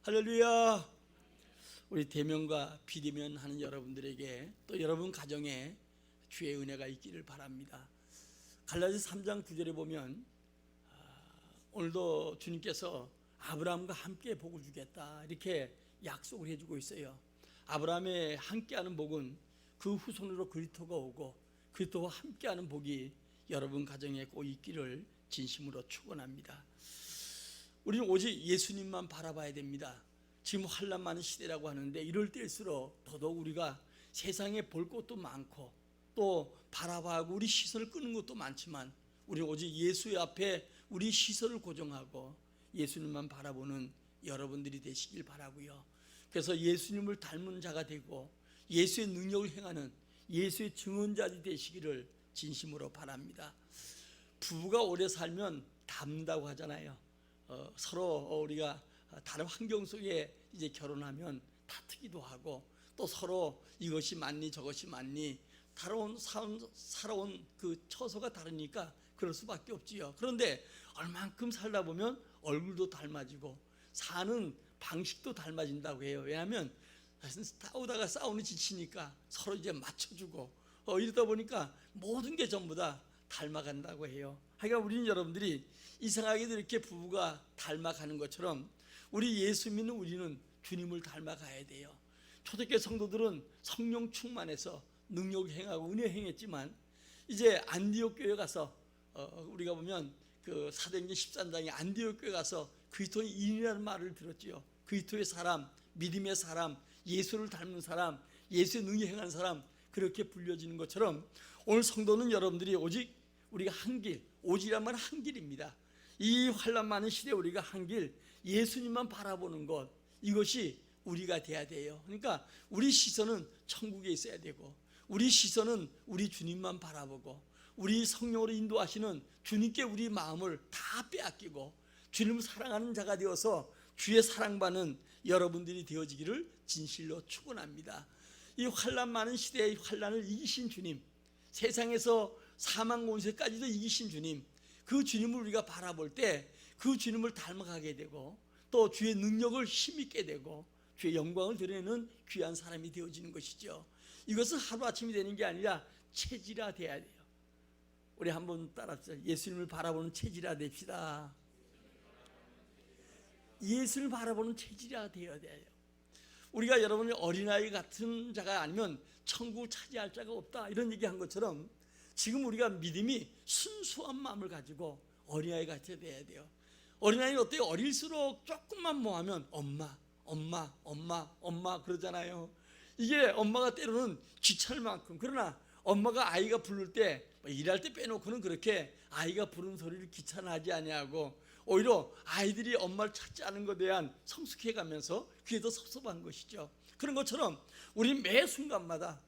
할렐루야. 우리 대면과 비대면 하는 여러분들에게 또 여러분 가정에 주의 은혜가 있기를 바랍니다. 갈라디아서 3장 9절에 보면 오늘도 주님께서 아브라함과 함께 복을 주겠다 이렇게 약속을 해주고 있어요. 아브라함의 함께하는 복은 그 후손으로 그리스도가 오고 그리스도와 함께하는 복이 여러분 가정에 꼭 있기를 진심으로 축원합니다. 우리는 오직 예수님만 바라봐야 됩니다. 지금 환난 많은 시대라고 하는데 이럴 때일수록 더더욱 우리가 세상에 볼 것도 많고 또 바라봐야 하고 우리 시선을 끄는 것도 많지만 우리는 오직 예수의 앞에 우리 시선을 고정하고 예수님만 바라보는 여러분들이 되시길 바라고요. 그래서 예수님을 닮은 자가 되고 예수의 능력을 행하는 예수의 증언자들이 되시기를 진심으로 바랍니다. 부부가 오래 살면 닮는다고 하잖아요. 서로 우리가 다른 환경 속에 이제 결혼하면 다투기도 하고 또 서로 이것이 맞니 저것이 맞니 살아온 그 처소가 다르니까 그럴 수밖에 없지요. 그런데 얼만큼 살다 보면 얼굴도 닮아지고 사는 방식도 닮아진다고 해요. 왜냐하면 싸우다가 싸우는 지치니까 서로 이제 맞춰주고 이러다 보니까 모든 게 전부 다 닮아간다고 해요. 하여간 우리는 여러분들이 이상하게도 이렇게 부부가 닮아가는 것처럼 우리 예수 믿는 우리는 주님을 닮아가야 돼요. 초대교회 성도들은 성령 충만해서 능력 행하고 은혜 행했지만 이제 안디옥 교회 가서 우리가 보면 그 사도행전 13장에 안디옥 교회 가서 그리스도의 인이라는 말을 들었지요. 그리스도의 사람, 믿음의 사람, 예수를 닮는 사람, 예수의 능히 행한 사람 그렇게 불려지는 것처럼 오늘 성도는 여러분들이 오직 우리가 한 길, 오직이란 말은 한 길입니다. 이 환난 많은 시대에 우리가 한 길, 예수님만 바라보는 것, 이것이 우리가 돼야 돼요. 그러니까 우리 시선은 천국에 있어야 되고 우리 시선은 우리 주님만 바라보고 우리 성령으로 인도하시는 주님께 우리 마음을 다 빼앗기고 주님을 사랑하는 자가 되어서 주의 사랑받는 여러분들이 되어지기를 진실로 축원합니다. 이 환난 많은 시대의 환난을 이기신 주님, 세상에서 사망 권세까지도 이기신 주님, 그 주님을 우리가 바라볼 때 그 주님을 닮아가게 되고 또 주의 능력을 힘있게 되고 주의 영광을 드러내는 귀한 사람이 되어지는 것이죠. 이것은 하루아침이 되는 게 아니라 체질화돼야 돼요. 우리 한번 따라서 예수님을 바라보는 체질화 됩시다. 예수를 바라보는 체질화 되어야 돼요. 우리가 여러분이 어린아이 같은 자가 아니면 천국을 차지할 자가 없다 이런 얘기한 것처럼 지금 우리가 믿음이 순수한 마음을 가지고 어린아이 같이 돼야 돼요. 어린아이는 어때요? 어릴수록 조금만 뭐하면 엄마 그러잖아요. 이게 엄마가 때로는 귀찮을 만큼, 그러나 엄마가 아이가 부를 때 일할 때 빼놓고는 그렇게 아이가 부르는 소리를 귀찮아하지 아니하고 오히려 아이들이 엄마를 찾지 않은 것에 대한 성숙해가면서 그게 더 섭섭한 것이죠. 그런 것처럼 우리 매 순간마다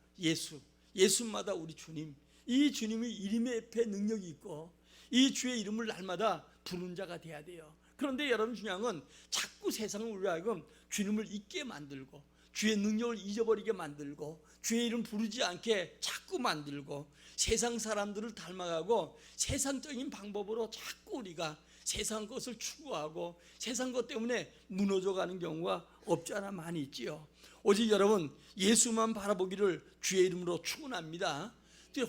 예수마다 우리 주님, 이 주님의 이름의 앞에 능력이 있고 이 주의 이름을 날마다 부르는 자가 돼야 돼요. 그런데 여러분 중요한 건 자꾸 세상을 우리로 하여금 주님을 잊게 만들고 주의 능력을 잊어버리게 만들고 주의 이름 부르지 않게 자꾸 만들고 세상 사람들을 닮아가고 세상적인 방법으로 자꾸 우리가 세상 것을 추구하고 세상 것 때문에 무너져가는 경우가 없지 않아 많이 있지요. 오직 여러분 예수만 바라보기를 주의 이름으로 축원합니다.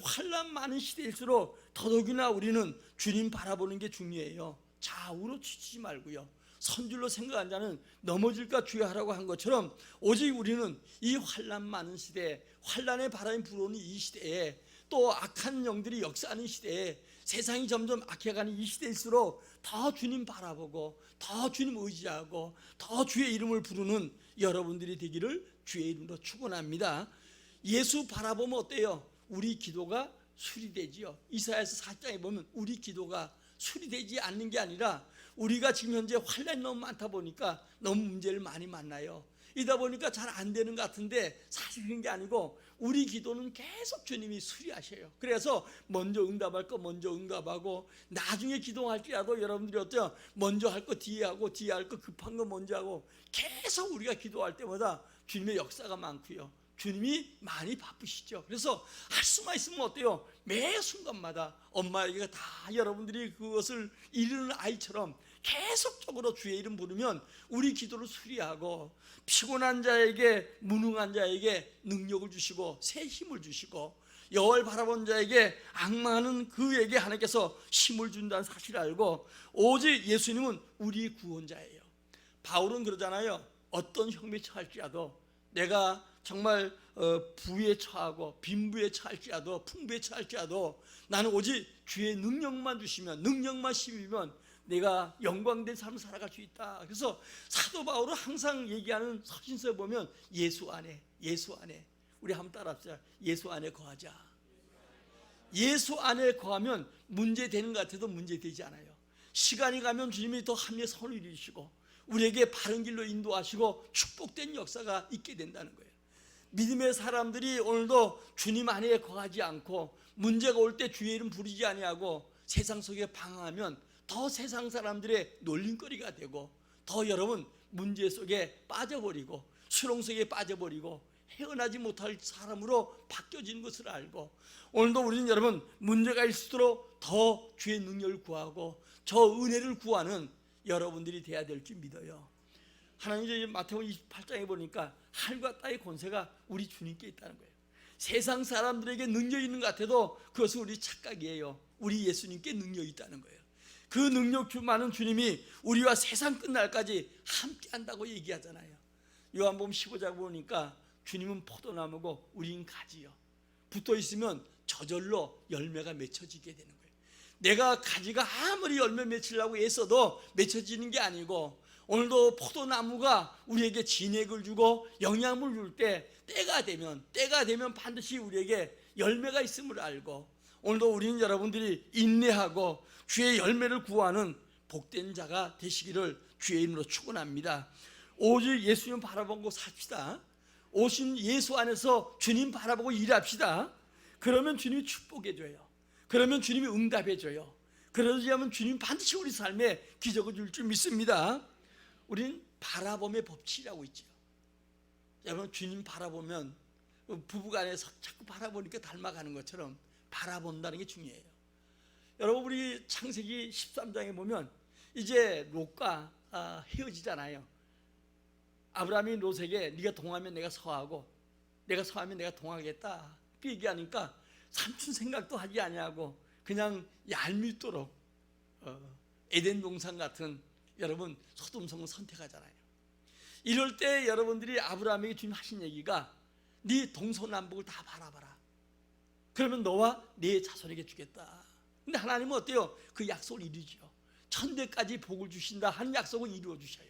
환난 많은 시대일수록 더더욱이나 우리는 주님 바라보는 게 중요해요. 좌우로 치지 말고요. 선줄로 생각한 자는 넘어질까 주의하라고 한 것처럼 오직 우리는 이 환난 많은 시대에 환난의 바람이 불어오는 이 시대에 또 악한 영들이 역사하는 시대에 세상이 점점 악해가는 이 시대일수록 더 주님 바라보고 더 주님 의지하고 더 주의 이름을 부르는 여러분들이 되기를 주의 이름으로 축원합니다. 예수 바라보면 어때요? 우리 기도가 수리되지요. 이사야서 4장에 보면 우리 기도가 수리되지 않는 게 아니라 우리가 지금 현재 환난이 너무 많다 보니까 너무 문제를 많이 만나요. 이러다 보니까 잘 안 되는 것 같은데 사실 그런 게 아니고 우리 기도는 계속 주님이 수리하셔요. 그래서 먼저 응답할 거 먼저 응답하고 나중에 기도할지라도 여러분들이 어때요? 먼저 할 거 뒤에 하고 뒤에 할 거 급한 거 먼저 하고 계속 우리가 기도할 때마다 주님의 역사가 많고요. 주님이 많이 바쁘시죠. 그래서 할 수만 있으면 어때요? 매 순간마다 엄마에게 다 여러분들이 그것을 이루는 아이처럼 계속적으로 주의 이름 부르면 우리 기도를 수리하고 피곤한 자에게, 무능한 자에게 능력을 주시고 새 힘을 주시고 여호와를 바라본 자에게 앙망하는 그에게 하나님께서 힘을 준다는 사실을 알고 오직 예수님은 우리 구원자예요. 바울은 그러잖아요. 어떤 형편에 처할지라도 내가 정말 부에 처하고 빈부에 처할지라도 풍부에 처할지라도 나는 오직 주의 능력만 주시면, 능력만 심으면 내가 영광된 삶을 살아갈 수 있다. 그래서 사도 바울은 항상 얘기하는 서신서에 보면 예수 안에, 예수 안에, 우리 한번 따라합시다. 예수 안에 거하자. 예수 안에 거하면 문제 되는 것 같아도 문제 되지 않아요. 시간이 가면 주님이 더 합리의 선을 이루시고 우리에게 바른 길로 인도하시고 축복된 역사가 있게 된다는 거예요. 믿음의 사람들이 오늘도 주님 안에 거하지 않고 문제가 올 때 주의 이름 부르지 아니하고 세상 속에 방황하면 더 세상 사람들의 놀림거리가 되고 더 여러분 문제 속에 빠져버리고 수렁 속에 빠져버리고 헤어나지 못할 사람으로 바뀌어지는 것을 알고 오늘도 우리는 여러분 문제가 있을수록 더 주의 능력을 구하고 저 은혜를 구하는 여러분들이 돼야 될 줄 믿어요. 하나님이 마태복음 28장에 보니까 하늘과 땅의 권세가 우리 주님께 있다는 거예요. 세상 사람들에게 능력이 있는 것 같아도 그것은 우리 착각이에요. 우리 예수님께 능력이 있다는 거예요. 그 능력 많은 주님이 우리와 세상 끝날까지 함께 한다고 얘기하잖아요. 요한복음 15장 보니까 주님은 포도나무고 우린 가지요. 붙어 있으면 저절로 열매가 맺혀지게 되는 거예요. 내가 가지가 아무리 열매 맺히려고 애써도 맺혀지는 게 아니고 오늘도 포도나무가 우리에게 진액을 주고 영양을 줄 때 때가 되면 반드시 우리에게 열매가 있음을 알고 오늘도 우리는 여러분들이 인내하고 주의 열매를 구하는 복된 자가 되시기를 주의 이름으로 축원합니다. 오직 예수님 바라보고 삽시다. 오신 예수 안에서 주님 바라보고 일합시다. 그러면 주님이 축복해 줘요. 그러면 주님이 응답해 줘요. 그러지 않으면 주님 반드시 우리 삶에 기적을 줄 줄 믿습니다. 우리는 바라봄의 법칙이라고 있죠. 여러분 주님 바라보면 부부간에서 자꾸 바라보니까 닮아가는 것처럼 바라본다는 게 중요해요. 여러분 우리 창세기 13장에 보면 이제 롯과 헤어지잖아요. 아브라함이 롯에게 네가 동하면 내가 서하고 내가 서하면 내가 동하겠다 그 얘기하니까 삼촌 생각도 하지 아니하고 그냥 얄밉도록 에덴 동산 같은 여러분 소돔성을 선택하잖아요. 이럴 때 여러분들이 아브라함에게 주님 하신 얘기가 네 동서남북을 다 바라봐라. 그러면 너와 네 자손에게 주겠다. 근데 하나님은 어때요? 그 약속을 이루죠. 천대까지 복을 주신다 하는 약속을 이루어 주셔요.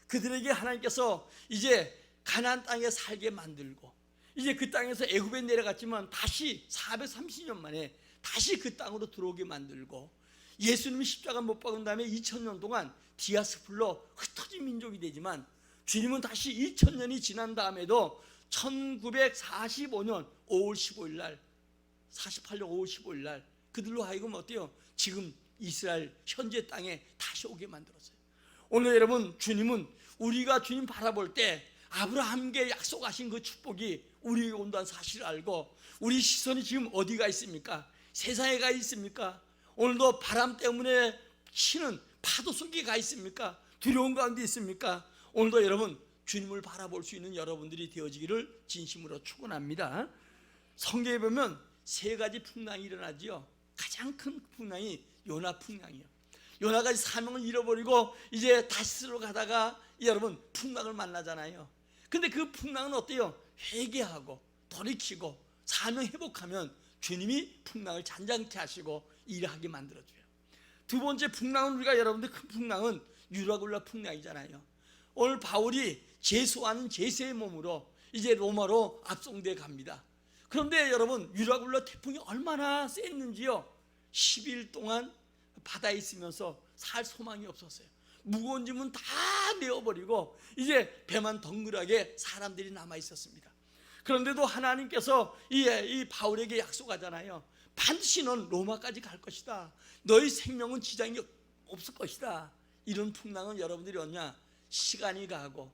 그들에게 하나님께서 이제 가나안 땅에 살게 만들고 이제 그 땅에서 애굽에 내려갔지만 다시 430년 만에 다시 그 땅으로 들어오게 만들고 예수님이 십자가 못 박은 다음에 2000년 동안 디아스폴로 흩어진 민족이 되지만 주님은 다시 2000년이 지난 다음에도 1945년 5월 15일 날 48년 5월 15일 날 그들로 하여금 어때요? 지금 이스라엘 현재 땅에 다시 오게 만들었어요. 오늘 여러분 주님은 우리가 주님 바라볼 때 아브라함께 약속하신 그 축복이 우리에게 온다는 사실을 알고 우리 시선이 지금 어디가 있습니까? 세상에 가 있습니까? 오늘도 바람 때문에 치는 파도 속에 가 있습니까? 두려운 가운데 있습니까? 오늘도 여러분 주님을 바라볼 수 있는 여러분들이 되어지기를 진심으로 축원합니다. 성경에 보면 세 가지 풍랑이 일어나지요. 가장 큰 풍랑이 요나 풍랑이에요. 요나가 사명을 잃어버리고 이제 다시스로 가다가 여러분 풍랑을 만나잖아요. 근데 그 풍랑은 어때요? 회개하고 돌이키고 사명 회복하면 주님이 풍랑을 잔잔케 하시고 일하게 만들어줘요. 두 번째 풍랑은 우리가 여러분들 큰 풍랑은 유라굴라 풍랑이잖아요. 오늘 바울이 제수하는 제세의 몸으로 이제 로마로 압송돼 갑니다. 그런데 여러분 유라굴라 태풍이 얼마나 셌는지요. 10일 동안 바다에 있으면서 살 소망이 없었어요. 무거운 짐은 다 내어버리고 이제 배만 덩그랗게 사람들이 남아 있었습니다. 그런데도 하나님께서 이 바울에게 약속하잖아요. 반드시 넌 로마까지 갈 것이다. 너의 생명은 지장이 없을 것이다. 이런 풍랑은 여러분들이 얻냐? 시간이 가고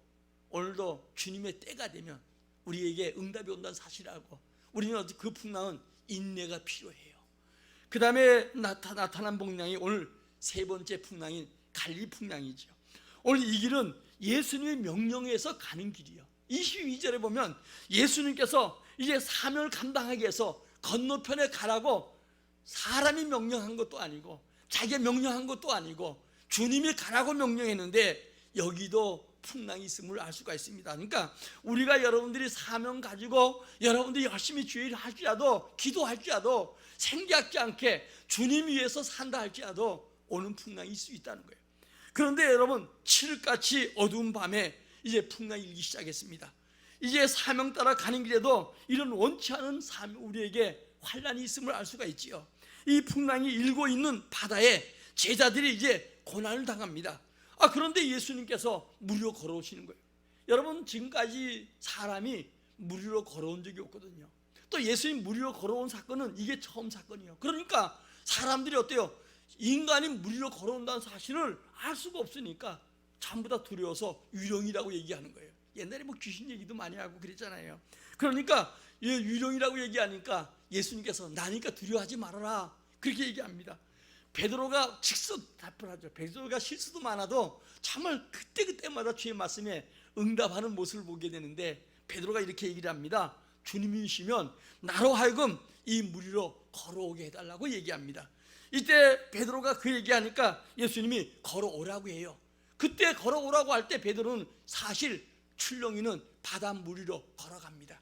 오늘도 주님의 때가 되면 우리에게 응답이 온다는 사실을 알고 우리는 그 풍랑은 인내가 필요해요. 그 다음에 나타난 풍랑이 오늘 세 번째 풍랑인 갈릴리 풍랑이죠. 오늘 이 길은 예수님의 명령에서 가는 길이요. 22절에 보면 예수님께서 이제 사명을 감당하기 위해서 건너편에 가라고 사람이 명령한 것도 아니고 자기가 명령한 것도 아니고 주님이 가라고 명령했는데 여기도 풍랑이 있음을 알 수가 있습니다. 그러니까 우리가 여러분들이 사명 가지고 여러분들이 열심히 주일 할지라도 기도할지라도 생각지 않게 주님 위해서 산다 할지라도 오는 풍랑이 있을 수 있다는 거예요. 그런데 여러분 칠흑같이 어두운 밤에 이제 풍랑이 일기 시작했습니다. 이제 사명 따라 가는 길에도 이런 원치 않은 우리에게 환란이 있음을 알 수가 있지요. 이 풍랑이 일고 있는 바다에 제자들이 이제 고난을 당합니다. 그런데 예수님께서 물 위로 걸어오시는 거예요. 여러분 지금까지 사람이 물 위로 걸어온 적이 없거든요. 또 예수님 물 위로 걸어온 사건은 이게 처음 사건이에요. 그러니까 사람들이 어때요? 인간이 물 위로 걸어온다는 사실을 알 수가 없으니까 전부 다 두려워서 유령이라고 얘기하는 거예요. 옛날에 뭐 귀신 얘기도 많이 하고 그랬잖아요. 그러니까 유령이라고 얘기하니까 예수님께서 나니까 두려워하지 말아라 그렇게 얘기합니다. 베드로가 즉석 답을 하죠. 베드로가 실수도 많아도 정말 그때마다 주의 말씀에 응답하는 모습을 보게 되는데 베드로가 이렇게 얘기를 합니다. 주님이시면 나로 하여금 이 물 위로 걸어오게 해달라고 얘기합니다. 이때 베드로가 그 얘기하니까 예수님이 걸어오라고 해요. 그때 걸어오라고 할 때 베드로는 사실 출렁이는 바닷물 위로 걸어갑니다.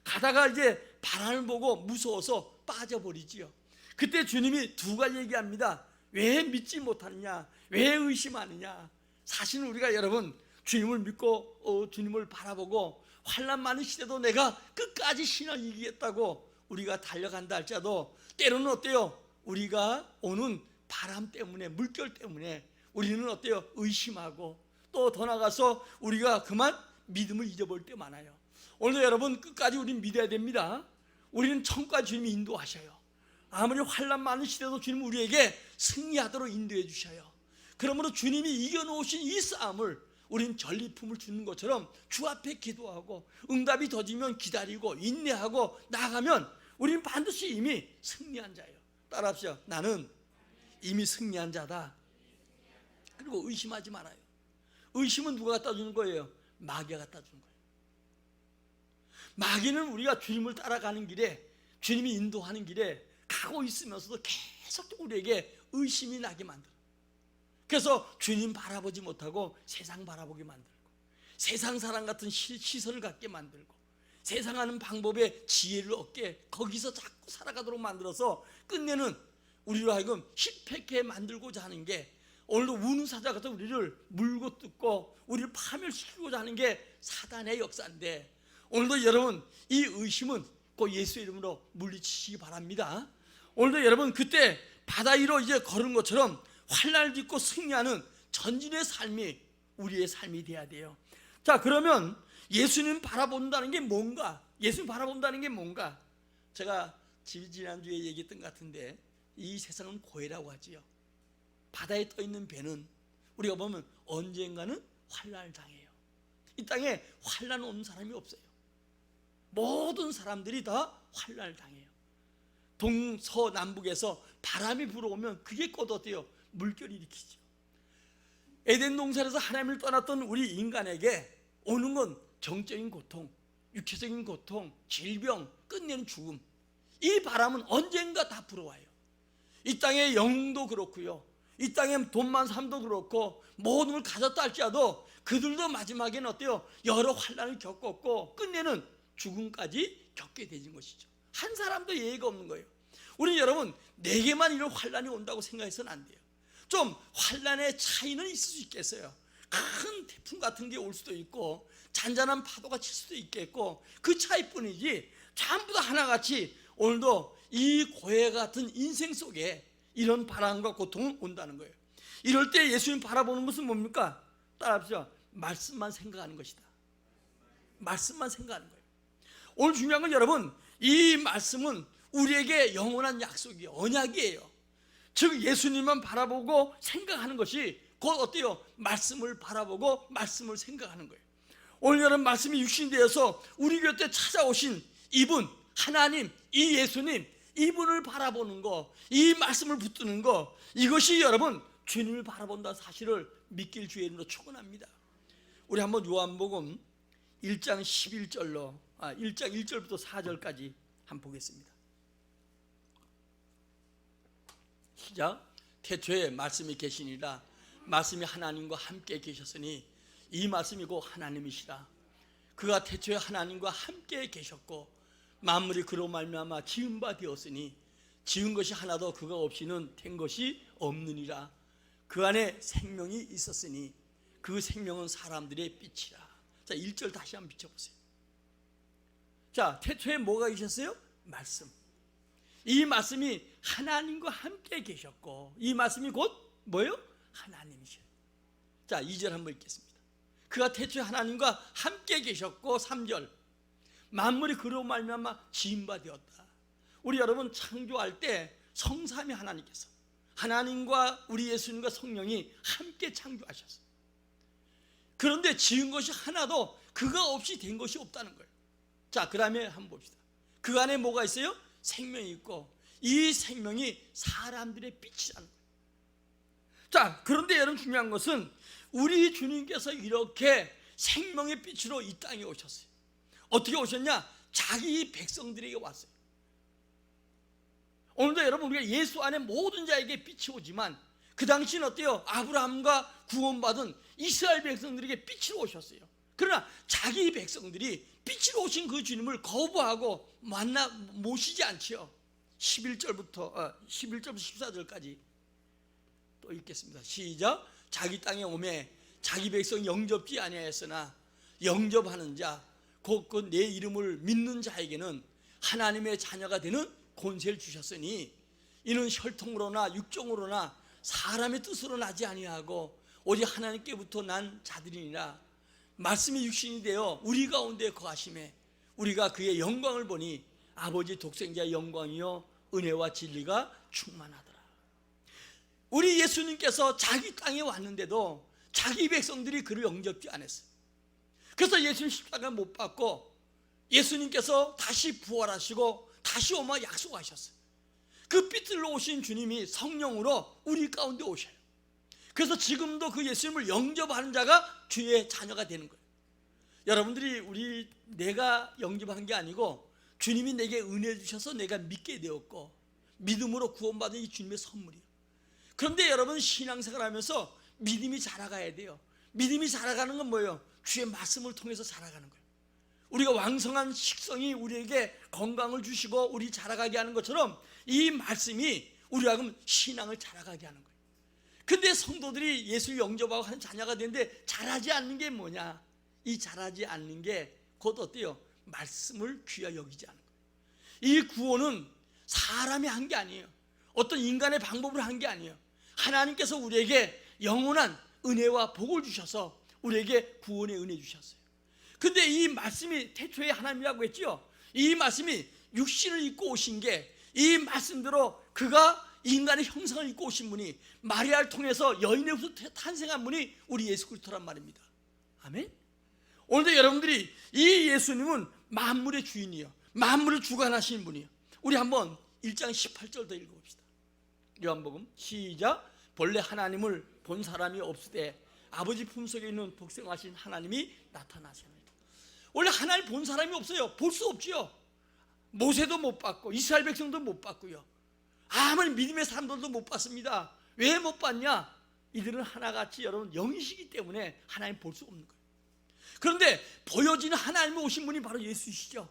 가다가 이제 바람을 보고 무서워서 빠져버리지요. 그때 주님이 두 가지 얘기합니다. 왜 믿지 못하느냐, 왜 의심하느냐. 사실은 우리가 여러분 주님을 믿고 주님을 바라보고 환난 많은 시대도 내가 끝까지 신앙 이기겠다고 우리가 달려간다 할지라도 때로는 어때요? 우리가 오는 바람 때문에 물결 때문에 우리는 어때요? 의심하고 또 더 나가서 우리가 그만 믿음을 잊어버릴 때 많아요. 오늘 여러분 끝까지 우리는 믿어야 됩니다. 우리는 천국까지 주님이 인도하셔요. 아무리 환난 많은 시대도 주님은 우리에게 승리하도록 인도해 주셔요. 그러므로 주님이 이겨놓으신 이 싸움을 우리는 전리품을 주는 것처럼 주 앞에 기도하고 응답이 더디면 기다리고 인내하고 나아가면 우리는 반드시 이미 승리한 자예요. 따라합시다. 나는 이미 승리한 자다. 그리고 의심하지 말아요. 의심은 누가 갖다 주는 거예요? 마귀가 갖다 주는 거예요. 마귀는 우리가 주님을 따라가는 길에 주님이 인도하는 길에 가고 있으면서도 계속 우리에게 의심이 나게 만들어요. 그래서 주님 바라보지 못하고 세상 바라보게 만들고 세상 사람 같은 시선을 갖게 만들고 세상하는 방법에 지혜를 얻게 거기서 자꾸 살아가도록 만들어서 끝내는 우리로 하여금 실패하게 만들고자 하는 게 오늘도 우는 사자 같은 우리를 물고 뜯고 우리를 파멸시키고자 하는 게 사단의 역사인데 오늘도 여러분 이 의심은 꼭 예수의 이름으로 물리치시기 바랍니다. 오늘도 여러분 그때 바다 위로 이제 걸은 것처럼 환난을 딛고 승리하는 전진의 삶이 우리의 삶이 돼야 돼요. 자, 그러면 예수님 바라본다는 게 뭔가? 예수님 바라본다는 게 뭔가? 제가 지난주에 얘기했던 것 같은데 이 세상은 고해라고 하지요. 바다에 떠 있는 배는 우리가 보면 언젠가는 환난을 당해요. 이 땅에 환난 없는 사람이 없어요. 모든 사람들이 다 환난을 당해요. 동서남북에서 바람이 불어오면 그게 곧 어때요? 물결이 일으키죠. 에덴 동산에서 하나님을 떠났던 우리 인간에게 오는 건 정적인 고통, 육체적인 고통, 질병, 끝내는 죽음. 이 바람은 언젠가 다 불어와요. 이 땅의 영웅도 그렇고요. 이 땅의 돈만 삶도 그렇고 모든 걸 가졌다 할지라도 그들도 마지막에는 어때요? 여러 환난을 겪었고 끝내는 죽음까지 겪게 되는 것이죠. 한 사람도 예외가 없는 거예요. 우리 여러분 내게만 이런 환난이 온다고 생각해서는 안 돼요. 좀 환난의 차이는 있을 수 있겠어요. 큰 태풍 같은 게 올 수도 있고 잔잔한 파도가 칠 수도 있겠고 그 차이뿐이지 전부 다 하나같이 오늘도 이 고해 같은 인생 속에 이런 바람과 고통은 온다는 거예요. 이럴 때 예수님 바라보는 것은 뭡니까? 따라합시다. 말씀만 생각하는 것이다. 말씀만 생각하는 거예요. 오늘 중요한 건 여러분 이 말씀은 우리에게 영원한 약속이에요. 언약이에요. 즉 예수님만 바라보고 생각하는 것이 곧 어때요? 말씀을 바라보고 말씀을 생각하는 거예요. 오늘 여러분 말씀이 육신이 되어서 우리 곁에 찾아오신 이분 하나님 이 예수님 이분을 바라보는 거 이 말씀을 붙드는 거 이것이 여러분 주님을 바라본다는 사실을 믿길 주의 이름으로 축원합니다. 우리 한번 요한복음 1장 11절로 1장 1절부터 4절까지 한번 보겠습니다. 시작. 태초에 말씀이 계시니라. 말씀이 하나님과 함께 계셨으니 이 말씀이 곧 하나님이시라. 그가 태초에 하나님과 함께 계셨고 만물이 그로 말미암아 지은 바 되었으니 지은 것이 하나도 그가 없이는 된 것이 없느니라. 그 안에 생명이 있었으니 그 생명은 사람들의 빛이라. 자, 1절 다시 한번 비춰보세요. 자, 태초에 뭐가 계셨어요? 말씀. 이 말씀이 하나님과 함께 계셨고 이 말씀이 곧 뭐예요? 하나님이셔요. 자, 2절 한번 읽겠습니다. 그가 태초에 하나님과 함께 계셨고 3절 만물이 그로 말미암아 지은 바 되었다. 우리 여러분 창조할 때 성삼위 하나님께서 하나님과 우리 예수님과 성령이 함께 창조하셨어요. 그런데 지은 것이 하나도 그가 없이 된 것이 없다는 거예요. 자, 그 다음에 한번 봅시다. 그 안에 뭐가 있어요? 생명이 있고 이 생명이 사람들의 빛이라는 거예요. 자, 그런데 여러분 중요한 것은 우리 주님께서 이렇게 생명의 빛으로 이 땅에 오셨어요. 어떻게 오셨냐? 자기 백성들에게 왔어요. 오늘도 여러분 우리가 예수 안에 모든 자에게 빛이 오지만 그 당시는 어때요? 아브라함과 구원받은 이스라엘 백성들에게 빛으로 오셨어요. 그러나 자기 백성들이 빛으로 오신 그 주님을 거부하고 모시지 않지요. 11절부터 14절까지 또 읽겠습니다. 시작. 자기 땅에 오매 자기 백성 영접지 아니하였으나 영접하는 자 곧 그 내 이름을 믿는 자에게는 하나님의 자녀가 되는 권세를 주셨으니 이는 혈통으로나 육종으로나 사람의 뜻으로 나지 아니하고 오직 하나님께부터 난 자들이니라. 말씀이 육신이 되어 우리 가운데 거하심에 우리가 그의 영광을 보니 아버지 독생자의 영광이요 은혜와 진리가 충만하더라. 우리 예수님께서 자기 땅에 왔는데도 자기 백성들이 그를 영접지 않았어요. 그래서 예수님 십자가 못 받고 예수님께서 다시 부활하시고 다시 오마 약속하셨어요. 그 빛들로 오신 주님이 성령으로 우리 가운데 오셔요. 그래서 지금도 그 예수님을 영접하는 자가 주의 자녀가 되는 거예요. 여러분들이 내가 영접한 게 아니고 주님이 내게 은혜 주셔서 내가 믿게 되었고 믿음으로 구원받은 이 주님의 선물이에요. 그런데 여러분 신앙생활 하면서 믿음이 자라가야 돼요. 믿음이 자라가는 건 뭐예요? 주의 말씀을 통해서 자라가는 거예요. 우리가 왕성한 식성이 우리에게 건강을 주시고 우리 자라가게 하는 것처럼 이 말씀이 우리가 그럼 신앙을 자라가게 하는 거예요. 근데 성도들이 예수 영접하고 하는 자녀가 되는데 자라지 않는 게 뭐냐? 이 자라지 않는 게 곧 어때요? 말씀을 귀하게 여기지 않는 거예요. 이 구원은 사람이 한 게 아니에요. 어떤 인간의 방법으로 한 게 아니에요. 하나님께서 우리에게 영원한 은혜와 복을 주셔서 우리에게 구원의 은혜 주셨어요. 근데 이 말씀이 태초에 하나님이라고 했죠. 이 말씀이 육신을 입고 오신 게 이 말씀대로 그가 인간의 형상을 입고 오신 분이 마리아를 통해서 여인으로부터 탄생한 분이 우리 예수 그리스도란 말입니다. 아멘. 오늘도 여러분들이 이 예수님은 만물의 주인이요 만물을 주관하시는 분이요. 우리 한번 1장 18절 더 읽어봅시다. 요한복음 시작. 본래 하나님을 본 사람이 없으되 아버지 품속에 있는 독생하신 하나님이 나타나시나이다. 원래 하나님을 본 사람이 없어요. 볼 수 없지요. 모세도 못 봤고 이스라엘 백성도 못 봤고요. 아무리 믿음의 사람들도 못 봤습니다. 왜 못 봤냐? 이들은 하나같이 여러분 영이시기 때문에 하나님 볼 수 없는 거예요. 그런데 보여지는 하나님이 오신 분이 바로 예수이시죠.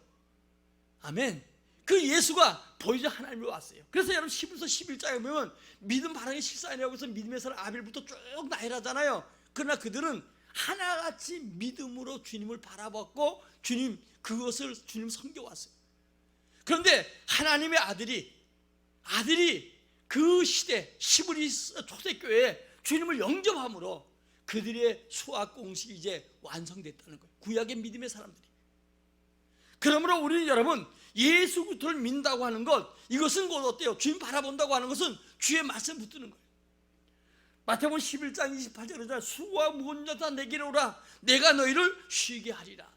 아멘. 그 예수가 보여지는 하나님이 왔어요. 그래서 여러분 11서 11장에 보면 믿음 바람의 실사이라고 해서 믿음의 사람 아벨부터 쭉 나열하잖아요. 그러나 그들은 하나같이 믿음으로 주님을 바라봤고 그것을 주님 섬겨왔어요. 그런데 하나님의 아들이 그 시대 시브리 초대교회에 주님을 영접함으로 그들의 수학 공식이 이제 완성됐다는 거예요. 구약의 믿음의 사람들이. 그러므로 우리는 여러분 예수 그리스도를 믿는다고 하는 것, 이것은 곧 어때요? 주님 바라본다고 하는 것은 주의 말씀 붙드는 거예요. 마태복음 11장 28절에 수고와 무거운 자 다 내게로 오라 내가 너희를 쉬게 하리라.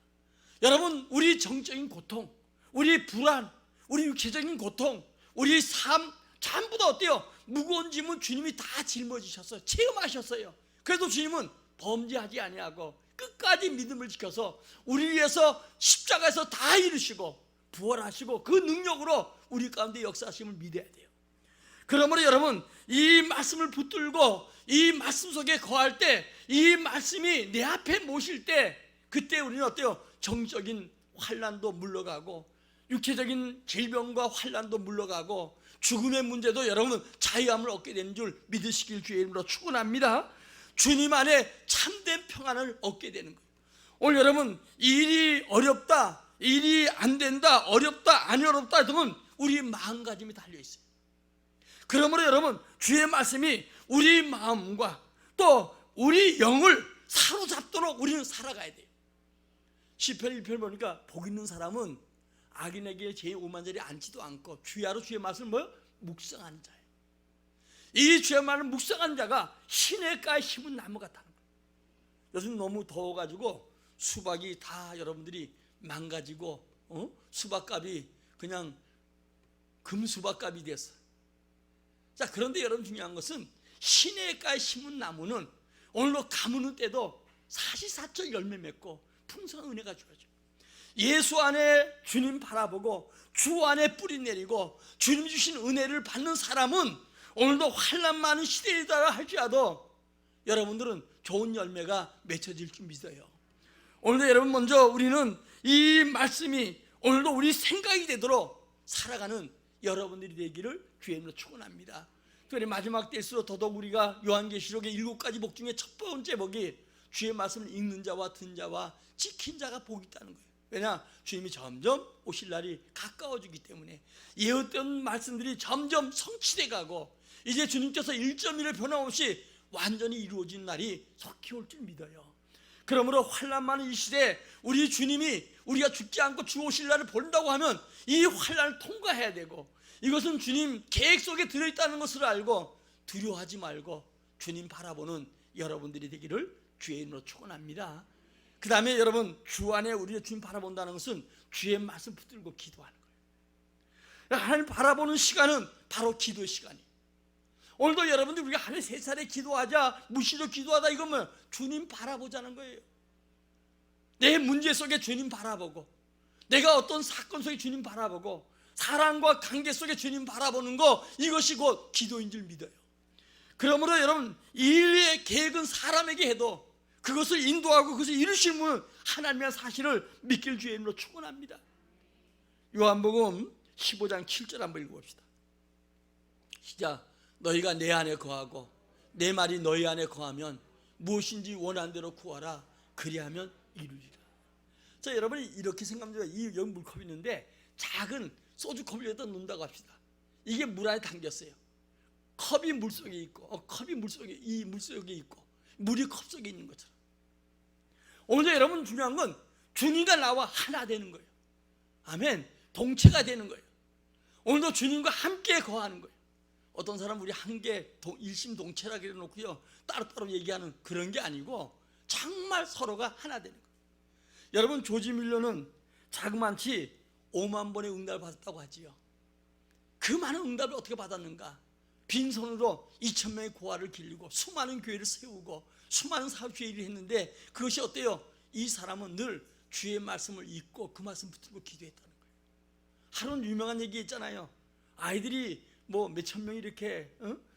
여러분 우리 정적인 고통, 우리 불안, 우리 육체적인 고통, 우리 삶 전부 다 어때요? 무거운 짐은 주님이 다 짊어지셨어요. 체험하셨어요. 그래도 주님은 범죄하지 아니하고 끝까지 믿음을 지켜서 우리 위해서 십자가에서 다 이루시고 부활하시고 그 능력으로 우리 가운데 역사하심을 믿어야 돼요. 그러므로 여러분, 이 말씀을 붙들고 이 말씀 속에 거할 때, 이 말씀이 내 앞에 모실 때, 그때 우리는 어때요? 정적인 환난도 물러가고 육체적인 질병과 환난도 물러가고 죽음의 문제도 여러분은 자유함을 얻게 되는 줄 믿으시길 주의 이름으로 축원합니다. 주님 안에 참된 평안을 얻게 되는 거예요. 오늘 여러분, 일이 어렵다, 일이 안 된다, 어렵다, 안 어렵다 하면 우리 마음가짐이 달려있어요. 그러므로 여러분, 주의 말씀이 우리 마음과 또 우리 영을 사로잡도록 우리는 살아가야 돼요. 시편 1편 보니까 복 있는 사람은 악인에게 제 오만자리에 앉지도 않고 주야로 주의 말씀을 뭐요? 묵상하는 자예요. 이 주의 말을 묵상하는 자가 시냇가에 심은 나무 같다는 거예요. 요즘 너무 더워가지고 수박이 다 여러분들이 망가지고 수박값이 그냥 금수박값이 됐어. 자, 그런데 여러분, 중요한 것은 시냇가에 심은 나무는 오늘로 가무는 때도 사시사철 열매 맺고 풍성한 은혜가 주어져요. 예수 안에 주님 바라보고 주 안에 뿌리 내리고 주님 주신 은혜를 받는 사람은 오늘도 환난 많은 시대이다 할지라도 여러분들은 좋은 열매가 맺혀질 줄 믿어요. 오늘도 여러분, 먼저 우리는 이 말씀이 오늘도 우리 생각이 되도록 살아가는 여러분들이 되기를 주의 이름으로 축원합니다. 특별히 마지막 때일수록 더더욱 우리가 요한계시록의 7가지 복 중에 첫 번째 복이 주의 말씀을 읽는 자와 듣는 자와 지킨 자가 복이 있다는 거예요. 왜냐? 주님이 점점 오실 날이 가까워지기 때문에 예언된 말씀들이 점점 성취돼 가고 이제 주님께서 1.1을 변함없이 완전히 이루어진 날이 속히 올 줄 믿어요. 그러므로 환난 많은 이 시대에 우리 주님이 우리가 죽지 않고 주 오실 날을 본다고 하면 이 환난을 통과해야 되고, 이것은 주님 계획 속에 들어있다는 것을 알고 두려워하지 말고 주님 바라보는 여러분들이 되기를 주의 이름으로 축원합니다. 그 다음에 여러분, 주 안에 우리가 주님 바라본다는 것은 주의 말씀 붙들고 기도하는 거예요. 하나님 바라보는 시간은 바로 기도의 시간이에요. 오늘도 여러분들 우리가 하루에 3차례 기도하자, 무시로 기도하다, 이거면 주님 바라보자는 거예요. 내 문제 속에 주님 바라보고, 내가 어떤 사건 속에 주님 바라보고, 사랑과 관계 속에 주님 바라보는 거, 이것이 곧 기도인 줄 믿어요. 그러므로 여러분, 인류의 계획은 사람에게 해도 그것을 인도하고 그것을 이루시는 분은 하나님의 사실을 믿길 주의 이름으로 축원합니다. 요한복음 15장 7절 한번 읽어봅시다. 시작. 너희가 내 안에 거하고 내 말이 너희 안에 거하면 무엇인지 원하는 대로 구하라, 그리하면 이루리라. 자, 여러분이 이렇게 생각하면, 이 여기 물컵이 있는데 작은 소주컵을 여기다 놓는다고 합시다. 이게 물 안에 담겼어요. 컵이 물속에 있고 컵이 물속에, 이 물속에 있고 물이 컵 속에 있는 것처럼 오늘 여러분 중요한 건 주님과 나와 하나 되는 거예요. 아멘. 동체가 되는 거예요. 오늘도 주님과 함께 거하는 거예요. 어떤 사람 우리 한계 일심동체라 그래놓고요 따로따로 얘기하는 그런 게 아니고 정말 서로가 하나 되는 거예요. 여러분, 조지 밀러는 자그만치 5만 번의 응답을 받았다고 하지요. 그 많은 응답을 어떻게 받았는가? 빈손으로 2,000명의 고아를 기르고 수많은 교회를 세우고 수많은 사업주의 일을 했는데, 그것이 어때요? 이 사람은 늘 주의 말씀을 읽고 그 말씀 붙들고 기도했다는 거예요. 하루는 유명한 얘기 있잖아요. 아이들이 뭐 몇천 명이 이렇게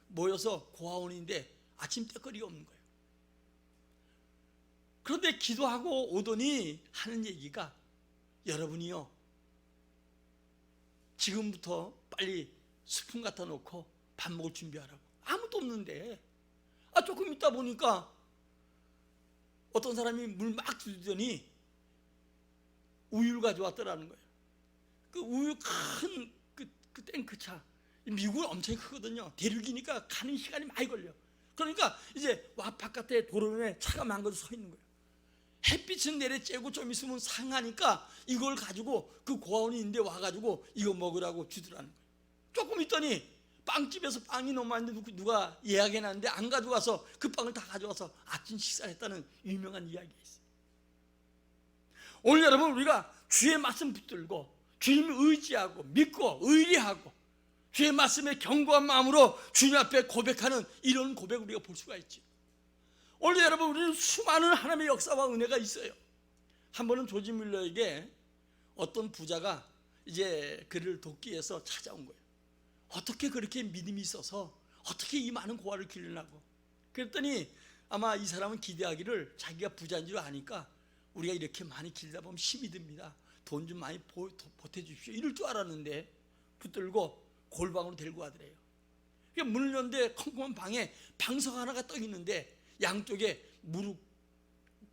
모여서 고아원인데 아침 때거리가 없는 거예요. 그런데 기도하고 오더니 하는 얘기가, 여러분이요, 지금부터 빨리 스푼 갖다 놓고 밥 먹을 준비하라고. 아무도 없는데 조금 있다 보니까 어떤 사람이 물 막 두더니 우유를 가져왔더라는 거예요. 그 우유 큰 그 탱크차, 미국은 엄청 크거든요. 대륙이니까 가는 시간이 많이 걸려. 그러니까 이제 와 바깥에 도로에 차가 망가져 서 있는 거예요. 햇빛은 내려쬐고 좀 있으면 상하니까 이걸 가지고 그 고아원이 있는데 와가지고 이거 먹으라고 주더라는 거예요. 조금 있더니 빵집에서 빵이 너무 많은데 누가 예약해놨는데 안 가져와서 그 빵을 다 가져와서 아침 식사를 했다는 유명한 이야기가 있어요. 오늘 여러분, 우리가 주의 말씀 붙들고 주님을 의지하고 믿고 의리하고 주의 말씀에 견고한 마음으로 주님 앞에 고백하는 이런 고백 우리가 볼 수가 있죠. 오늘 여러분, 우리는 수많은 하나님의 역사와 은혜가 있어요. 한 번은 조지 뮬러에게 어떤 부자가 이제 그를 돕기 위해서 찾아온 거예요. 어떻게 그렇게 믿음이 있어서 어떻게 이 많은 고아를 기르려고. 그랬더니 아마 이 사람은 기대하기를 자기가 부자인 줄 아니까 우리가 이렇게 많이 길다 보면 힘이 듭니다. 돈 좀 많이 보태주십시오. 이럴 줄 알았는데 붙들고 골방으로 데리고 가더래요. 문을 여는데 컴컴한 방에 방석 하나가 떠 있는데 양쪽에 무릎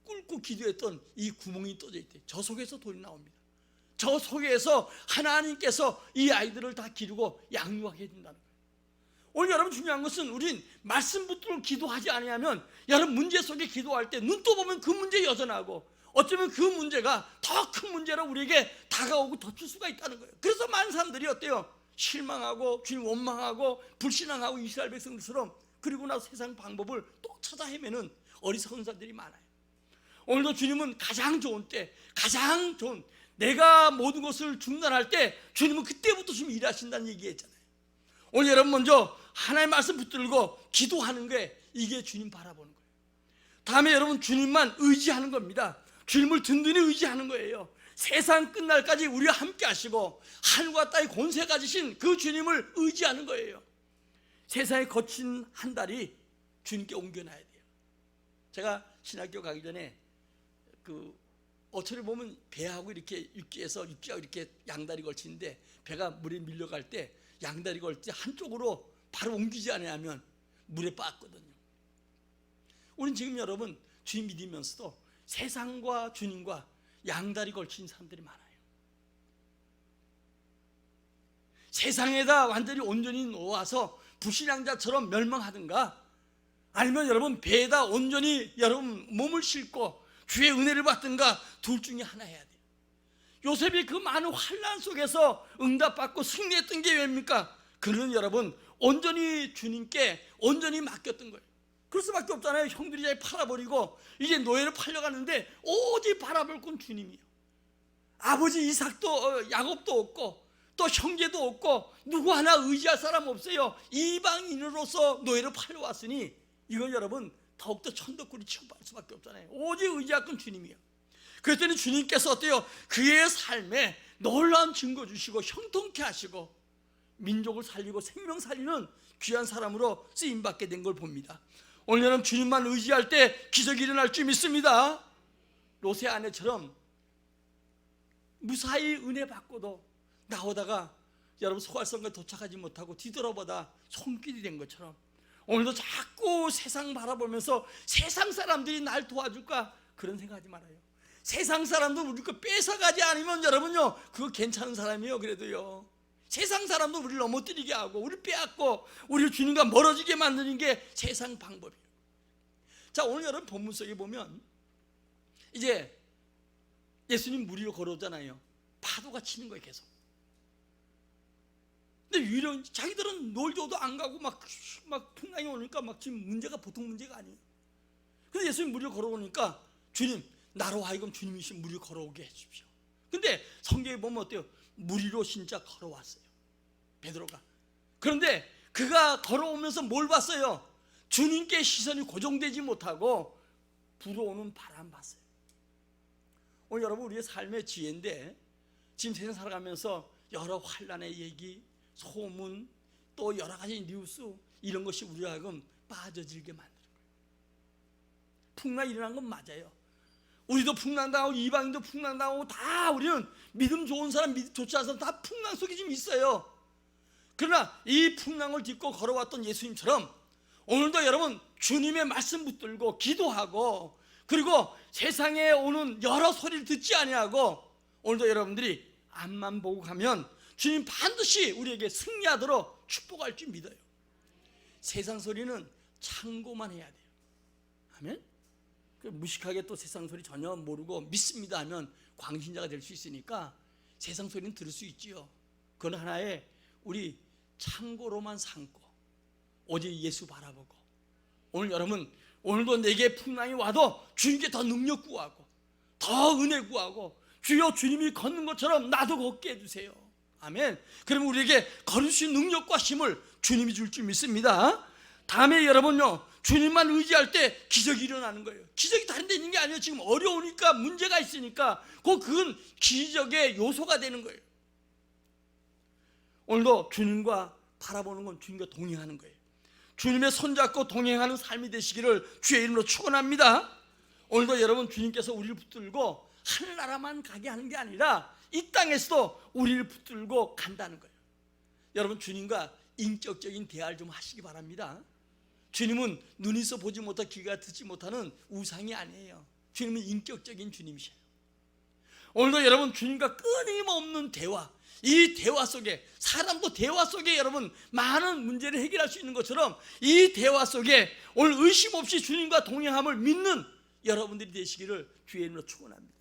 꿇고 기도했던 이 구멍이 떠져 있대. 저 속에서 돈이 나옵니다. 저 속에서 하나님께서 이 아이들을 다 기르고 양육하게 해준다는 거예요. 오늘 여러분, 중요한 것은 우린 말씀 붙들고 기도하지 아니하면 여러분, 문제 속에 기도할 때 눈 떠보면 그 문제 여전하고 어쩌면 그 문제가 더 큰 문제로 우리에게 다가오고 덮칠 수가 있다는 거예요. 그래서 많은 사람들이 어때요? 실망하고 주님 원망하고 불신앙하고 이스라엘 백성들처럼 그리고 나서 세상 방법을 또 찾아 헤매는 어리석은 사람들이 많아요. 오늘도 주님은 가장 좋은 때, 가장 좋은, 내가 모든 것을 중단할 때 주님은 그때부터 좀 일하신다는 얘기했잖아요. 오늘 여러분, 먼저 하나님의 말씀 붙들고 기도하는 게 이게 주님 바라보는 거예요. 다음에 여러분, 주님만 의지하는 겁니다. 주님을 든든히 의지하는 거예요. 세상 끝날까지 우리와 함께 하시고 하늘과 땅의 권세 가지신 그 주님을 의지하는 거예요. 세상의 거친 한 달이 주님께 옮겨놔야 돼요. 제가 신학교 가기 전에 그 어처를 보면 배하고 이렇게 육지하고 이렇게 양다리 걸치는데 배가 물에 밀려갈 때 양다리 걸칠 때 한쪽으로 바로 옮기지 않으면 물에 빠거든요. 우린 지금 여러분, 주님 믿으면서도 세상과 주님과 양다리 걸친 사람들이 많아요. 세상에다 완전히 온전히 놓아서 불신앙자처럼 멸망하든가, 아니면 여러분 배에다 온전히 여러분 몸을 싣고 주의 은혜를 받든가, 둘 중에 하나 해야 돼요. 요셉이 그 많은 환난 속에서 응답받고 승리했던 게 왜입니까? 그는 여러분 온전히 주님께 온전히 맡겼던 거예요. 그럴 수밖에 없잖아요. 형들이 잘 팔아버리고 이제 노예를 팔려가는데 오직 바라볼 건 주님이에요. 아버지 이삭도 야곱도 없고 또 형제도 없고 누구 하나 의지할 사람 없어요. 이방인으로서 노예를 팔려왔으니 이건 여러분 더욱더 천덕꾸리 취급할 수밖에 없잖아요. 오직 의지할 건 주님이에요. 그랬더니 주님께서 어때요? 그의 삶에 놀라운 증거 주시고 형통케 하시고 민족을 살리고 생명 살리는 귀한 사람으로 쓰임받게 된 걸 봅니다. 오늘은 주님만 의지할 때 기적이 일어날 줄 믿습니다. 롯의 아내처럼 무사히 은혜 받고도 나오다가 여러분 소활성에 도착하지 못하고 뒤돌아보다 손길이 된 것처럼 오늘도 자꾸 세상 바라보면서 세상 사람들이 날 도와줄까 그런 생각하지 말아요. 세상 사람도 우리 거 뺏어가지 않으면 여러분요 그거 괜찮은 사람이에요. 그래도요 세상 사람도 우리를 넘어뜨리게 하고 우리 빼앗고 우리를 주님과 멀어지게 만드는 게 세상 방법이에요. 자, 오늘 여러분 본문 속에 보면 이제 예수님 물 위로 걸어오잖아요. 파도가 치는 거예요. 계속. 근데 위로 자기들은 놀려도 안 가고 막 풍랑이 오니까 막 지금 문제가 보통 문제가 아니에요. 근데 예수님 물 위로 걸어오니까 주님 나로 하여금 주님이신 물 위로 걸어오게 해주십시오. 근데 성경에 보면 어때요? 물 위로 진짜 걸어왔어요. 베드로가. 그런데 그가 걸어오면서 뭘 봤어요? 주님께 시선이 고정되지 못하고 불어오는 바람 봤어요. 오늘 여러분 우리의 삶의 지혜인데 지금 세상 살아가면서 여러 환난의 얘기, 소문, 또 여러 가지 뉴스 이런 것이 우리가 하여금 빠져들게 만드는 거예요. 풍랑이 일어난 건 맞아요. 우리도 풍랑당하고 이방인도 풍랑당하고 다 우리는 믿음 좋은 사람, 믿음 좋지 않은 사람 다 풍랑 속에 지금 있어요. 그러나 이 풍랑을 딛고 걸어왔던 예수님처럼 오늘도 여러분 주님의 말씀 붙들고 기도하고 그리고 세상에 오는 여러 소리를 듣지 아니하고 오늘도 여러분들이 앞만 보고 가면 주님 반드시 우리에게 승리하도록 축복할 줄 믿어요. 세상 소리는 참고만 해야 돼요. 아멘? 무식하게 또 세상 소리 전혀 모르고 믿습니다 하면 광신자가 될 수 있으니까 세상 소리는 들을 수 있지요. 그건 하나의 우리 참고로만 삼고 오직 예수 바라보고 오늘 여러분 오늘도 내게 풍랑이 와도 주님께 더 능력 구하고 더 은혜 구하고 주여 주님이 걷는 것처럼 나도 걷게 해주세요. 아멘. 그러면 우리에게 걸을 수 있는 능력과 힘을 주님이 줄 줄 믿습니다. 다음에 여러분요, 주님만 의지할 때 기적이 일어나는 거예요. 기적이 다른 데 있는 게 아니에요. 지금 어려우니까, 문제가 있으니까 그건 기적의 요소가 되는 거예요. 오늘도 주님과 바라보는 건 주님과 동행하는 거예요. 주님의 손잡고 동행하는 삶이 되시기를 주의 이름으로 축원합니다. 오늘도 여러분, 주님께서 우리를 붙들고 하늘나라만 가게 하는 게 아니라 이 땅에서도 우리를 붙들고 간다는 거예요. 여러분, 주님과 인격적인 대화를 좀 하시기 바랍니다. 주님은 눈이서 보지 못하고 귀가 듣지 못하는 우상이 아니에요. 주님은 인격적인 주님이셔요. 오늘도 여러분, 주님과 끊임없는 대화, 이 대화 속에, 사람도 대화 속에 여러분 많은 문제를 해결할 수 있는 것처럼 이 대화 속에 오늘 의심 없이 주님과 동행함을 믿는 여러분들이 되시기를 주의 이름으로 축원합니다.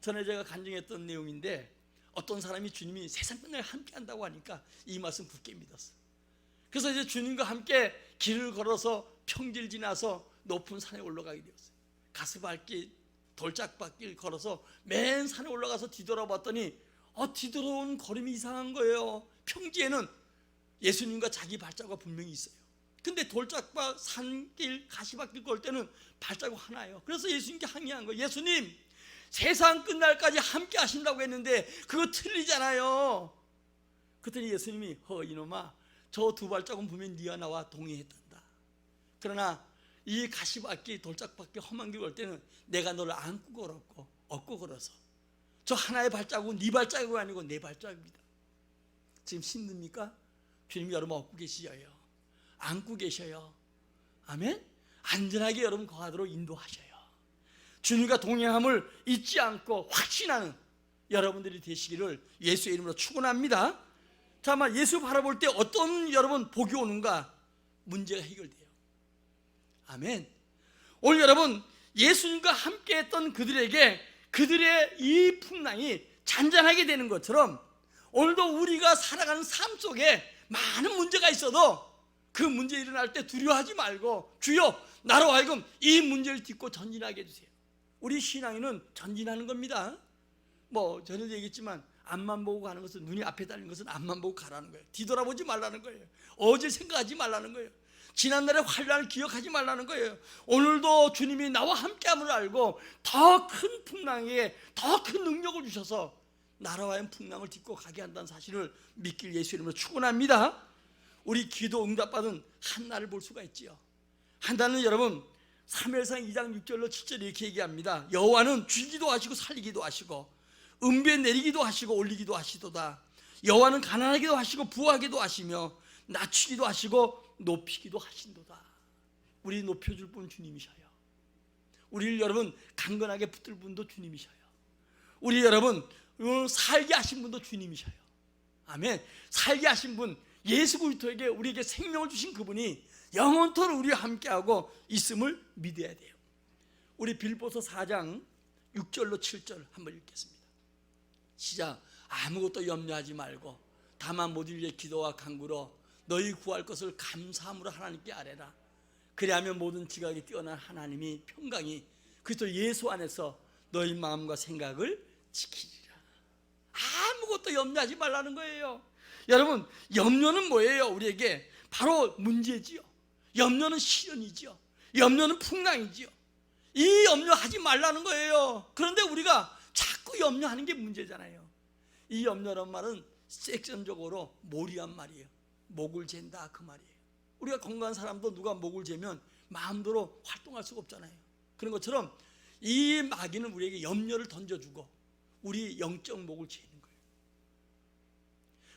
전에 제가 간증했던 내용인데, 어떤 사람이 주님이 세상 끝날 함께 한다고 하니까 이 말씀 굳게 믿었어요. 그래서 이제 주님과 함께 길을 걸어서 평지를 지나서 높은 산에 올라가게 되었어요. 가스밟기, 돌짝밭길 걸어서 맨 산에 올라가서 뒤돌아봤더니 뒤돌아온 걸음이 이상한 거예요. 평지에는 예수님과 자기 발자국가 분명히 있어요. 근데 돌짝밭, 산길, 가시밭길 걸 때는 발자국 하나예요. 그래서 예수님께 항의한 거예요. 예수님, 세상 끝날까지 함께 하신다고 했는데 그거 틀리잖아요. 그랬더니 예수님이 이놈아, 저 두 발자국은 분명히 네가 나와 동의했단다. 그러나 이 가시밭길, 돌짝밭길, 험한 길 걸 때는 내가 너를 안고 걸었고 업고 걸어서 저 하나의 발자국은 네 발자국이 아니고 내 발자국이다. 지금 힘듭니까? 주님이 여러분 업고 계시어요. 안고 계셔요. 아멘. 안전하게 여러분 거하도록 인도하셔요. 주님과 동행함을 잊지 않고 확신하는 여러분들이 되시기를 예수의 이름으로 축원합니다. 다만 예수 바라볼 때 어떤 여러분 복이 오는가? 문제가 해결돼요. 아멘. 오늘 여러분, 예수님과 함께 했던 그들에게 그들의 이 풍랑이 잔잔하게 되는 것처럼 오늘도 우리가 살아가는 삶 속에 많은 문제가 있어도 그 문제 일어날 때 두려워하지 말고 주여, 나로 하여금 이 문제를 딛고 전진하게 해주세요. 우리 신앙인은 전진하는 겁니다. 전에도 얘기했지만 앞만 보고 가는 것은, 눈이 앞에 달린 것은 앞만 보고 가라는 거예요. 뒤돌아보지 말라는 거예요. 어제 생각하지 말라는 거예요. 지난날의 환난을 기억하지 말라는 거예요. 오늘도 주님이 나와 함께함을 알고 더 큰 풍랑에 더 큰 능력을 주셔서 나라와의 풍랑을 딛고 가게 한다는 사실을 믿길 예수 이름으로 축원합니다. 우리 기도 응답받은 한나를 볼 수가 있지요. 한나는 여러분 사무엘상 2장 6절로 7절 이렇게 얘기합니다. 여호와는 주기도 하시고 살리기도 하시고 은비에 내리기도 하시고 올리기도 하시도다. 여호와는 가난하기도 하시고 부하기도 하시며 낮추기도 하시고 높이기도 하신도다. 우리 높여줄 분 주님이셔요. 우리를 여러분 강건하게 붙들 분도 주님이셔요. 우리 여러분 살게 하신 분도 주님이셔요. 아멘. 살게 하신 분, 예수 그리스도에게 우리에게 생명을 주신 그분이 영원토록 우리와 함께하고 있음을 믿어야 돼요. 우리 빌보서 4장 6절로 7절 한번 읽겠습니다. 시작. 아무것도 염려하지 말고 다만 모든 일에 기도와 간구로 너희 구할 것을 감사함으로 하나님께 아뢰라. 그리하면 모든 지각이 뛰어난 하나님이 평강이 그리스도 예수 안에서 너희 마음과 생각을 지키리라. 아무것도 염려하지 말라는 거예요. 여러분, 염려는 뭐예요? 우리에게 바로 문제지요. 염려는 시련이지요. 염려는 풍랑이지요. 이 염려하지 말라는 거예요. 그런데 우리가 자꾸 염려하는 게 문제잖아요. 이 염려란 말은 섹션적으로 몰이한 말이에요. 목을 잰다 그 말이에요. 우리가 건강한 사람도 누가 목을 재면 마음대로 활동할 수가 없잖아요. 그런 것처럼 이 마귀는 우리에게 염려를 던져주고 우리 영적 목을 재는 거예요.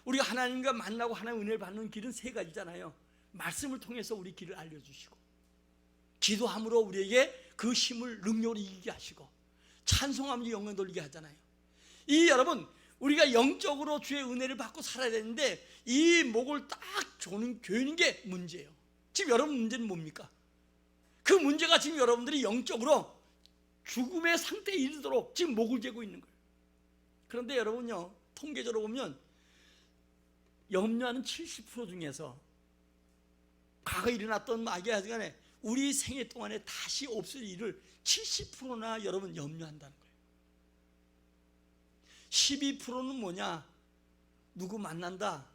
우리가 하나님과 만나고 하나님의 은혜를 받는 길은 세 가지잖아요. 말씀을 통해서 우리 길을 알려주시고, 기도함으로 우리에게 그 힘을 능력으로 이기게 하시고, 찬송함으로 영광 돌리게 하잖아요. 이 여러분, 우리가 영적으로 주의 은혜를 받고 살아야 되는데 이 목을 딱 조는 교회는 게 문제예요. 지금 여러분 문제는 뭡니까? 그 문제가 지금 여러분들이 영적으로 죽음의 상태에 이르도록 지금 목을 재고 있는 거예요. 그런데 여러분요, 통계적으로 보면 염려하는 70% 중에서 과거에 일어났던 마귀의 하여간에 우리 생애 동안에 다시 없을 일을 70%나 여러분 염려한다는 거예요. 12%는 뭐냐? 누구 만난다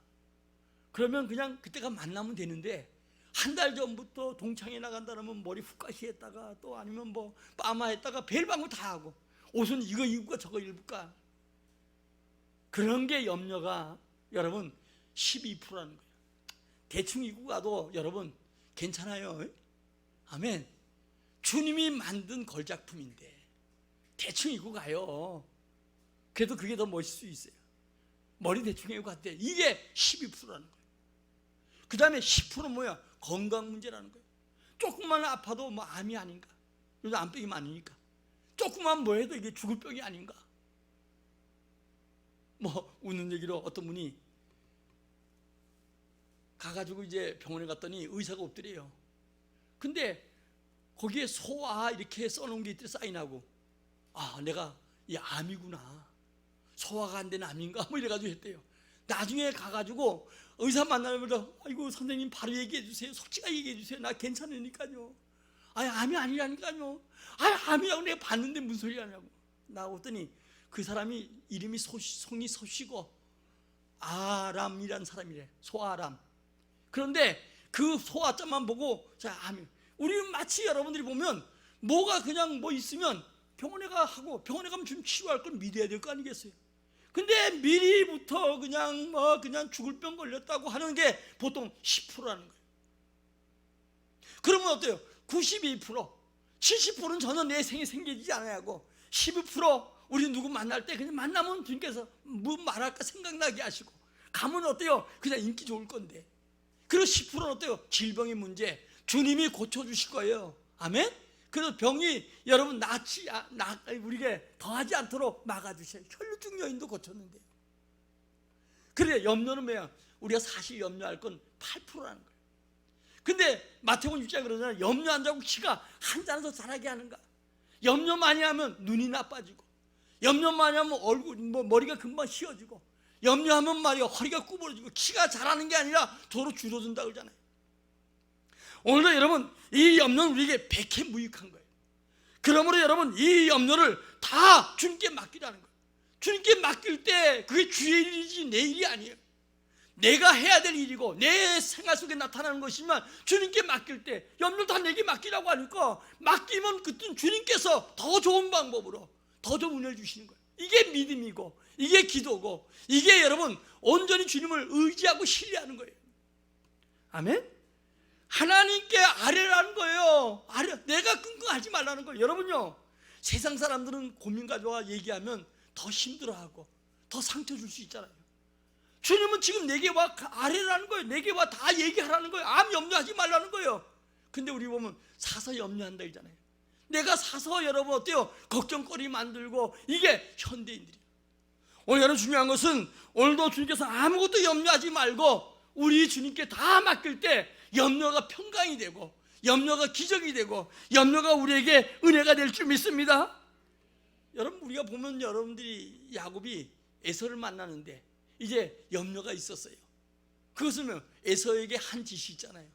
그러면 그냥 그때가 만나면 되는데, 한 달 전부터 동창회 나간다면 머리 훅까지 했다가 또 아니면 뭐 빠마했다가 벨방울 다 하고 옷은 이거 입을까 저거 입을까, 그런 게 염려가 여러분 12%라는 거예요. 대충 입고 가도 여러분 괜찮아요. 아멘. 주님이 만든 걸작품인데 대충 입고 가요. 그래도 그게 더 멋있을 수 있어요. 머리 대충 입고 갔대. 이게 12%라는 거예요. 그 다음에 10%는 뭐야? 건강 문제라는 거예요. 조금만 아파도 뭐 암이 아닌가, 요즘 암병이 많으니까 조금만 뭐 해도 이게 죽을 병이 아닌가. 뭐 웃는 얘기로 어떤 분이 가가지고 이제 병원에 갔더니 의사가 없더래요. 근데 거기에 소아 이렇게 써놓은 게 있더래, 사인하고. 아, 내가 이 암이구나, 소화가 안 되는 암인가 뭐 이래가지고 했대요. 나중에 가가지고 의사 만나면서 아이고 선생님 바로 얘기해 주세요, 솔직하게 얘기해 주세요, 나 괜찮으니까요. 아니 암이 아니라니까요. 아니 암이라고 내가 봤는데 무슨 소리 하냐고. 나왔더니 그 사람이 이름이 성이 소시고 아람이라는 사람이래. 소아람. 그런데 그 소아자만 보고 자 암이, 우리 마치 여러분들이 보면 뭐가 그냥 뭐 있으면 병원에 하고 병원에 가면 좀 치료할 걸 믿어야 될 거 아니겠어요. 근데 미리부터 그냥 그냥 죽을 병 걸렸다고 하는 게 보통 10%라는 거예요. 그러면 어때요? 92%, 70%는 전혀 내 생에 생기지 않아야 하고 12% 우리 누구 만날 때 그냥 만나면 주님께서 뭐 말할까 생각나게 하시고, 가면 어때요? 그냥 인기 좋을 건데. 그리고 10%는 어때요? 질병의 문제 주님이 고쳐주실 거예요. 아멘? 그래서 병이 여러분 우리에게 더하지 않도록 막아주셔요. 혈루증 여인도 고쳤는데요. 그래, 염려는 뭐야? 우리가 사실 염려할 건 8%라는 거예요. 근데 마태복음 6장에 그러잖아요. 염려 안 자고 키가 한 잔에서 자라게 하는가. 염려 많이 하면 눈이 나빠지고, 염려 많이 하면 얼굴 머리가 금방 휘어지고, 염려하면 말이야 허리가 구부러지고 키가 자라는 게 아니라 도로 줄어든다 그러잖아요. 오늘도 여러분 이 염려는 우리에게 백해무익한 거예요. 그러므로 여러분 이 염려를 다 주님께 맡기라는 거예요. 주님께 맡길 때 그게 주의 일이지 내 일이 아니에요. 내가 해야 될 일이고 내 생활 속에 나타나는 것이지만, 주님께 맡길 때 염려 다 내게 맡기라고 하니까 맡기면 그때는 주님께서 더 좋은 방법으로 더 좋은 은혜를 주시는 거예요. 이게 믿음이고 이게 기도고 이게 여러분 온전히 주님을 의지하고 신뢰하는 거예요. 아멘? 하나님께 아뢰라는 거예요. 내가 끙끙하지 말라는 거예요. 여러분요, 세상 사람들은 고민 가져와 얘기하면 더 힘들어하고 더 상처 줄 수 있잖아요. 주님은 지금 내게 와 아뢰라는 거예요. 내게 와 다 얘기하라는 거예요. 암 염려하지 말라는 거예요. 근데 우리 보면 사서 염려한다 그러잖아요. 내가 사서 여러분 어때요? 걱정거리 만들고, 이게 현대인들이에요. 오늘 여러분 중요한 것은 오늘도 주님께서 아무것도 염려하지 말고 우리 주님께 다 맡길 때 염려가 평강이 되고 염려가 기적이 되고 염려가 우리에게 은혜가 될 줄 믿습니다. 여러분 우리가 보면 여러분들이 야곱이 에서를 만나는데 이제 염려가 있었어요. 그것은 에서에게 한 짓이 있잖아요.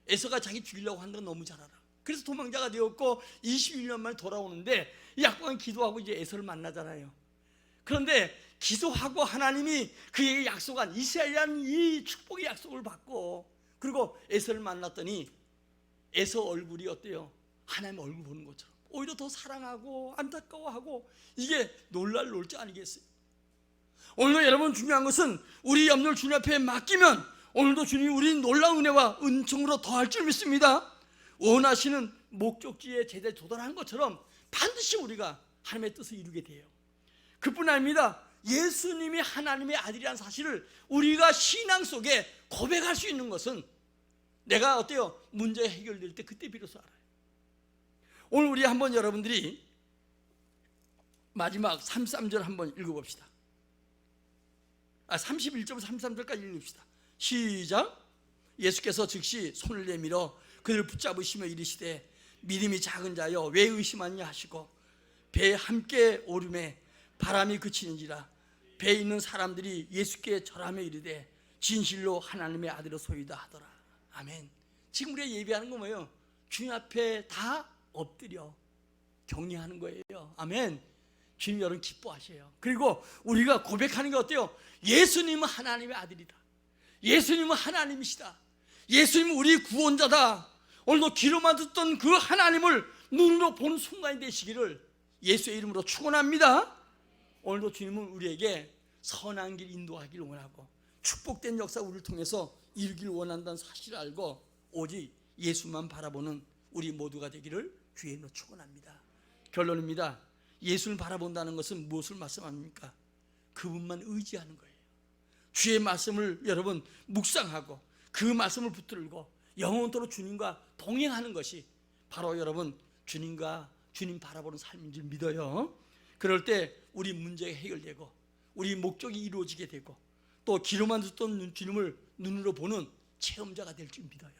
에서가 자기 죽이려고 하는 건 너무 잘 알아. 그래서 도망자가 되었고 21년 만에 돌아오는데 야곱은 기도하고 이제 에서를 만나잖아요. 그런데 기도하고 하나님이 그에게 약속한 이스라엘이라는 이 축복의 약속을 받고, 그리고 에서를 만났더니 에서 얼굴이 어때요? 하나님 얼굴 보는 것처럼 오히려 더 사랑하고 안타까워하고, 이게 놀랄 줄 아니겠어요? 오늘도 여러분 중요한 것은 우리 염려를 주님 앞에 맡기면 오늘도 주님이 우리 놀라운 은혜와 은총으로 더할 줄 믿습니다. 원하시는 목적지에 제대로 도달한 것처럼 반드시 우리가 하나님의 뜻을 이루게 돼요. 그뿐 아닙니다. 예수님이 하나님의 아들이라는 사실을 우리가 신앙 속에 고백할 수 있는 것은 내가 어때요? 문제가 해결될 때 그때 비로소 알아요. 오늘 우리 한번 여러분들이 마지막 33절 한번 읽어봅시다. 31절 33절까지 읽읍시다. 시작. 예수께서 즉시 손을 내밀어 그를 붙잡으시며 이르시되 믿음이 작은 자여 왜 의심하느냐 하시고 배에 함께 오름에 바람이 그치는지라. 배에 있는 사람들이 예수께 절하며 이르되 진실로 하나님의 아들이소이다 하더라. 아멘. 지금 우리가 예배하는 거 뭐예요? 주님 앞에 다 엎드려 경외하는 거예요. 아멘. 주님 여러분 기뻐하셔요. 그리고 우리가 고백하는 게 어때요? 예수님은 하나님의 아들이다. 예수님은 하나님이시다. 예수님은 우리 구원자다. 오늘도 귀로만 듣던 그 하나님을 눈으로 보는 순간이 되시기를 예수의 이름으로 축원합니다. 오늘도 주님은 우리에게 선한 길 인도하기를 원하고 축복된 역사 우리를 통해서 이루기를 원한다는 사실을 알고 오직 예수만 바라보는 우리 모두가 되기를 주의 이름으로 축원합니다. 결론입니다. 예수를 바라본다는 것은 무엇을 말씀합니까? 그분만 의지하는 거예요. 주의 말씀을 여러분 묵상하고 그 말씀을 붙들고 영원토록 주님과 동행하는 것이 바로 여러분 주님과 주님 바라보는 삶인 줄 믿어요. 그럴 때 우리 문제가 해결되고 우리 목적이 이루어지게 되고 또 귀로만 듣던 주님을 눈으로 보는 체험자가 될 줄 믿어요.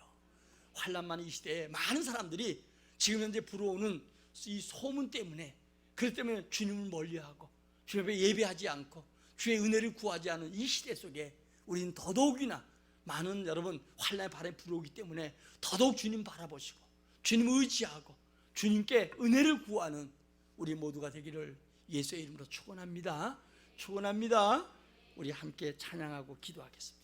환난 많은 이 시대에 많은 사람들이 지금 현재 불어오는 이 소문 때문에 그것 때문에 주님을 멀리하고 주님 앞에 예배하지 않고 주의 은혜를 구하지 않은 이 시대 속에 우리는 더더욱이나 많은 여러분 환난의 바람이 불어오기 때문에 더더욱 주님 바라보시고 주님을 의지하고 주님께 은혜를 구하는 우리 모두가 되기를 예수의 이름으로 축원합니다. 축원합니다. 우리 함께 찬양하고 기도하겠습니다.